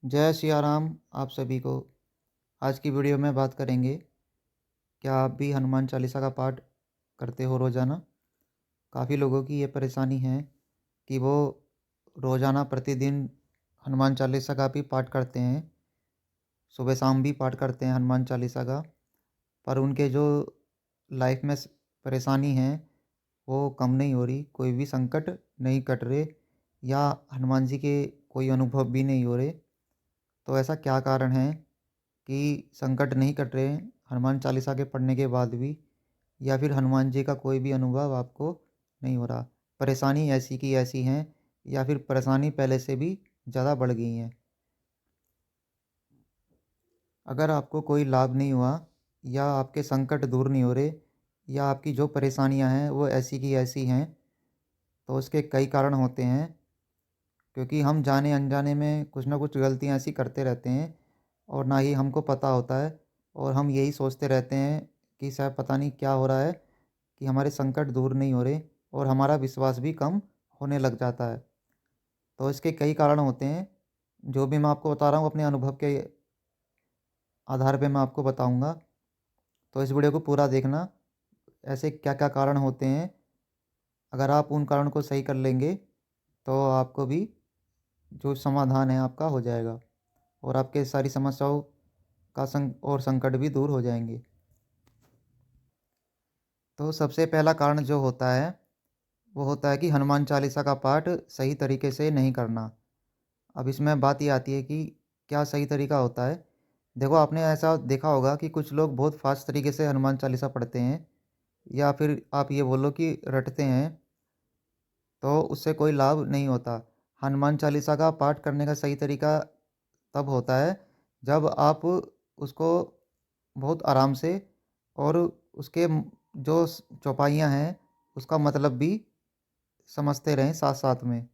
जय सिया राम आप सभी को। आज की वीडियो में बात करेंगे, क्या आप भी हनुमान चालीसा का पाठ करते हो रोज़ाना? काफ़ी लोगों की ये परेशानी है कि वो रोज़ाना प्रतिदिन हनुमान चालीसा का भी पाठ करते हैं, सुबह शाम भी पाठ करते हैं हनुमान चालीसा का, पर उनके जो लाइफ में परेशानी है वो कम नहीं हो रही, कोई भी संकट नहीं कट रहे या हनुमान जी के कोई अनुभव भी नहीं हो रहे। तो ऐसा क्या कारण है कि संकट नहीं कट रहे हैं हनुमान चालीसा के पढ़ने के बाद भी, या फिर हनुमान जी का कोई भी अनुभव आपको नहीं हो रहा? परेशानी ऐसी की ऐसी हैं या फिर परेशानी पहले से भी ज़्यादा बढ़ गई हैं? अगर आपको कोई लाभ नहीं हुआ या आपके संकट दूर नहीं हो रहे या आपकी जो परेशानियां हैं वो ऐसी की ऐसी हैं, तो उसके कई कारण होते हैं, क्योंकि हम जाने अनजाने में कुछ ना कुछ गलतियां ऐसी करते रहते हैं और ना ही हमको पता होता है, और हम यही सोचते रहते हैं कि शायद पता नहीं क्या हो रहा है कि हमारे संकट दूर नहीं हो रहे, और हमारा विश्वास भी कम होने लग जाता है। तो इसके कई कारण होते हैं, जो भी मैं आपको बता रहा हूँ अपने अनुभव के आधार पे मैं आपको बताऊँगा। तो इस वीडियो को पूरा देखना, ऐसे क्या-क्या कारण होते हैं, अगर आप उन कारण को सही कर लेंगे तो आपको भी जो समाधान है आपका हो जाएगा और आपके सारी समस्याओं का संकट भी दूर हो जाएँगे। तो सबसे पहला कारण जो होता है, वो होता है कि हनुमान चालीसा का पाठ सही तरीके से नहीं करना। अब इसमें बात ये आती है कि क्या सही तरीका होता है? देखो, आपने ऐसा देखा होगा कि कुछ लोग बहुत फ़ास्ट तरीके से हनुमान चालीसा पढ़ते हैं, या फिर आप ये बोलो कि रटते हैं, तो उससे कोई लाभ नहीं होता। हनुमान चालीसा का पाठ करने का सही तरीका तब होता है जब आप उसको बहुत आराम से और उसके जो चौपाइयाँ हैं उसका मतलब भी समझते रहें साथ-साथ में।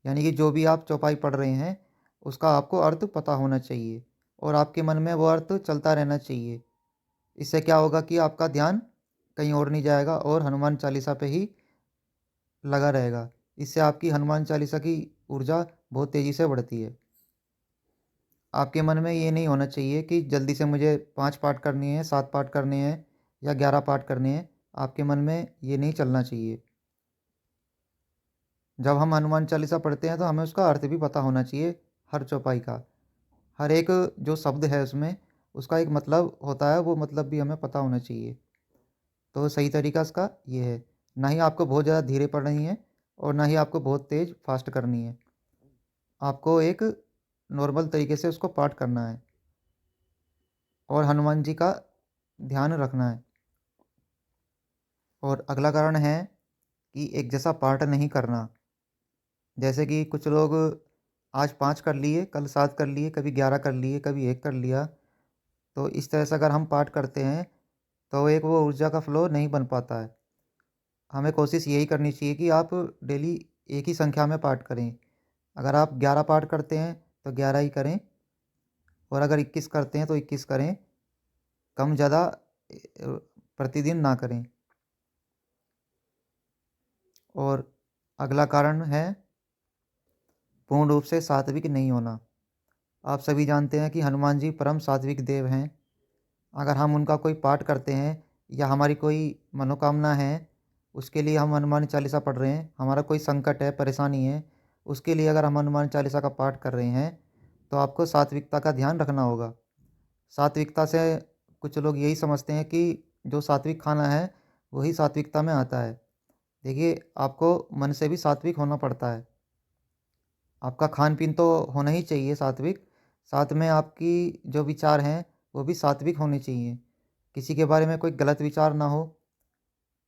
यानी कि जो भी आप चौपाई पढ़ रहे हैं, उसका आपको अर्थ पता होना चाहिए और आपके मन में वो अर्थ चलता रहना चाहिए। इससे क्या होगा कि आपका ध्यान कहीं और नहीं जाएगा और हनुमान चालीसा पे ही लगा रहेगा। इससे आपकी हनुमान चालीसा की ऊर्जा बहुत तेज़ी से बढ़ती है। आपके मन में ये नहीं होना चाहिए कि जल्दी से मुझे 5 पाठ करने हैं, 7 पाठ करने हैं या 11 पाठ करने हैं। आपके मन में ये नहीं चलना चाहिए। जब हम हनुमान चालीसा पढ़ते हैं तो हमें उसका अर्थ भी पता होना चाहिए, हर चौपाई का। हर एक जो शब्द है उसमें, उसका एक मतलब होता है, वो मतलब भी हमें पता होना चाहिए। तो सही तरीका इसका ये है, ना ही आपको बहुत ज़्यादा धीरे पढ़नी है और ना ही आपको बहुत तेज़ फास्ट करनी है। आपको एक नॉर्मल तरीके से उसको पाठ करना है और हनुमान जी का ध्यान रखना है। और अगला कारण है कि एक जैसा पाठ नहीं करना। जैसे कि कुछ लोग आज 5 कर लिए, कल 7 कर लिए, कभी 11 कर लिए, कभी 1 कर लिया। तो इस तरह से अगर हम पाठ करते हैं, तो एक वो ऊर्जा का फ्लो नहीं बन पाता है। हमें कोशिश यही करनी चाहिए कि आप डेली एक ही संख्या में पाठ करें। अगर आप 11 पाठ करते हैं, तो 11 ही करें, और अगर 21 करते हैं, तो 21 करें। कम ज़्यादा प्रतिदिन ना करें। और अगला कारण है पूर्ण रूप से सात्विक नहीं होना। आप सभी जानते हैं कि हनुमान जी परम सात्विक देव हैं। अगर हम उनका कोई पाठ करते हैं या हमारी कोई मनोकामना है, उसके लिए हम हनुमान चालीसा पढ़ रहे हैं, हमारा कोई संकट है, परेशानी है, उसके लिए अगर हम हनुमान चालीसा का पाठ कर रहे हैं, तो आपको सात्विकता का ध्यान रखना होगा। सात्विकता से कुछ लोग यही समझते हैं कि जो सात्विक खाना है, वही सात्विकता में आता है। देखिए, आपको मन से भी सात्विक होना पड़ता है। आपका खान-पीन तो होना ही चाहिए सात्विक, साथ में आपकी जो विचार हैं, वो भी सात्विक होने चाहिए। किसी के बारे में कोई गलत विचार ना हो,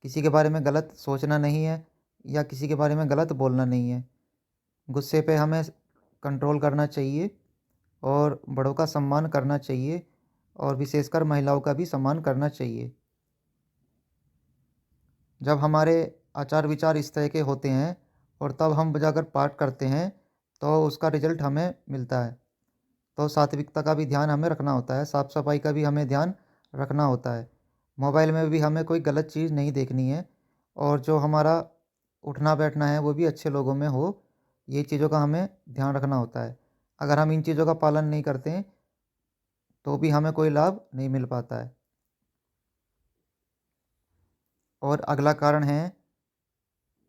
किसी के बारे में गलत सोचना नहीं है या किसी के बारे में गलत बोलना नहीं है। गुस्से पे हमें कंट्रोल करना चाहिए और बड़ों का सम्मान करना चाहिए और विशेषकर महिलाओं का भी सम्मान करना चाहिए। जब हमारे आचार विचार इस तरह के होते हैं और तब हम जाकर पाठ करते हैं, तो उसका रिजल्ट हमें मिलता है। तो सात्विकता का भी ध्यान हमें रखना होता है, साफ़ सफाई का भी हमें ध्यान रखना होता है। मोबाइल में भी हमें कोई गलत चीज़ नहीं देखनी है, और जो हमारा उठना बैठना है वो भी अच्छे लोगों में हो, ये चीज़ों का हमें ध्यान रखना होता है। अगर हम इन चीज़ों का पालन नहीं करते हैं तो भी हमें कोई लाभ नहीं मिल पाता है। और अगला कारण है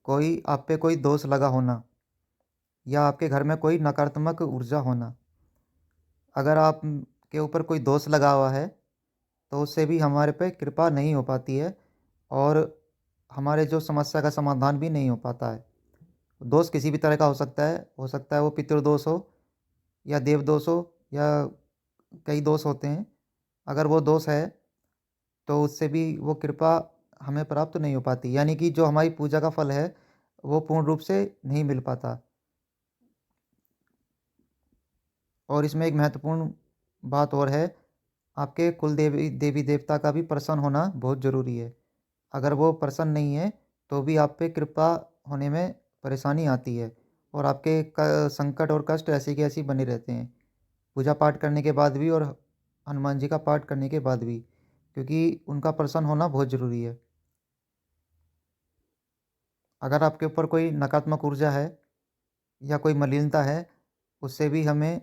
कोई आप पे कोई दोष लगा होना या आपके घर में कोई नकारात्मक ऊर्जा होना। अगर आप के ऊपर कोई दोष लगा हुआ है तो उससे भी हमारे पे कृपा नहीं हो पाती है और हमारे जो समस्या का समाधान भी नहीं हो पाता है। दोष किसी भी तरह का हो सकता है वो पितृदोष हो या देव दोष हो या कई दोष होते हैं। अगर वो दोष है तो उससे भी वो कृपा हमें प्राप्त नहीं हो पाती, यानी कि जो हमारी पूजा का फल है वो पूर्ण रूप से नहीं मिल पाता। और इसमें एक महत्वपूर्ण बात और है, आपके कुल देवी देवता का भी प्रसन्न होना बहुत ज़रूरी है। अगर वो प्रसन्न नहीं है तो भी आप पे कृपा होने में परेशानी आती है और आपके संकट और कष्ट ऐसे के ऐसे ही बने रहते हैं पूजा पाठ करने के बाद भी और हनुमान जी का पाठ करने के बाद भी, क्योंकि उनका प्रसन्न होना बहुत ज़रूरी है। अगर आपके ऊपर कोई नकारात्मक ऊर्जा है या कोई मलिनता है, उससे भी हमें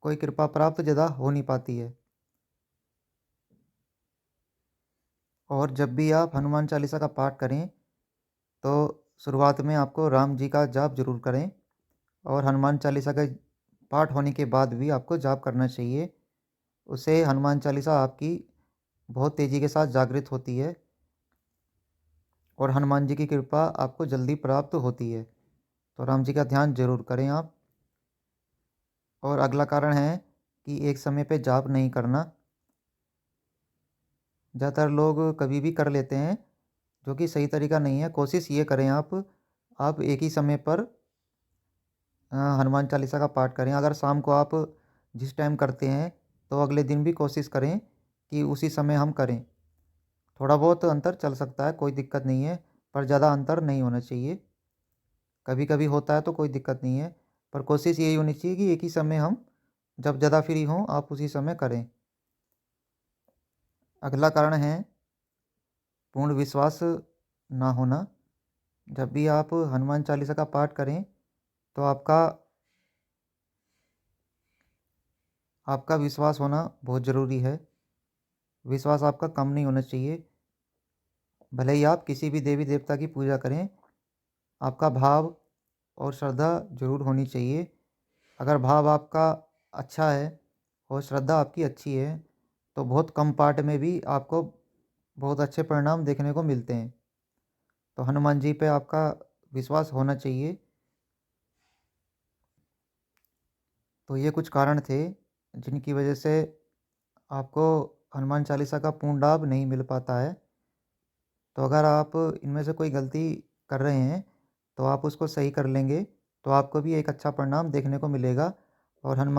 कोई कृपा प्राप्त ज़्यादा हो नहीं पाती है। और जब भी आप हनुमान चालीसा का पाठ करें तो शुरुआत में आपको राम जी का जाप जरूर करें और हनुमान चालीसा का पाठ होने के बाद भी आपको जाप करना चाहिए। उससे हनुमान चालीसा आपकी बहुत तेज़ी के साथ जागृत होती है और हनुमान जी की कृपा आपको जल्दी प्राप्त होती है। तो राम जी का ध्यान जरूर करें आप। और अगला कारण है कि एक समय पे जाप नहीं करना। ज़्यादातर लोग कभी भी कर लेते हैं, जो कि सही तरीका नहीं है। कोशिश ये करें आप एक ही समय पर हनुमान चालीसा का पाठ करें। अगर शाम को आप जिस टाइम करते हैं तो अगले दिन भी कोशिश करें कि उसी समय हम करें। थोड़ा बहुत अंतर चल सकता है, कोई दिक्कत नहीं है, पर ज़्यादा अंतर नहीं होना चाहिए। कभी कभी होता है तो कोई दिक्कत नहीं है, पर कोशिश यही होनी चाहिए कि एक ही समय हम जब ज़्यादा फ्री हों आप उसी समय करें। अगला कारण है पूर्ण विश्वास ना होना। जब भी आप हनुमान चालीसा का पाठ करें तो आपका विश्वास होना बहुत ज़रूरी है। विश्वास आपका कम नहीं होना चाहिए। भले ही आप किसी भी देवी देवता की पूजा करें, आपका भाव और श्रद्धा जरूर होनी चाहिए। अगर भाव आपका अच्छा है और श्रद्धा आपकी अच्छी है तो बहुत कम पाठ में भी आपको बहुत अच्छे परिणाम देखने को मिलते हैं। तो हनुमान जी पे आपका विश्वास होना चाहिए। तो ये कुछ कारण थे जिनकी वजह से आपको हनुमान चालीसा का पूर्ण लाभ नहीं मिल पाता है। तो अगर आप इनमें से कोई गलती कर रहे हैं तो आप उसको सही कर लेंगे तो आपको भी एक अच्छा परिणाम देखने को मिलेगा और हनुमान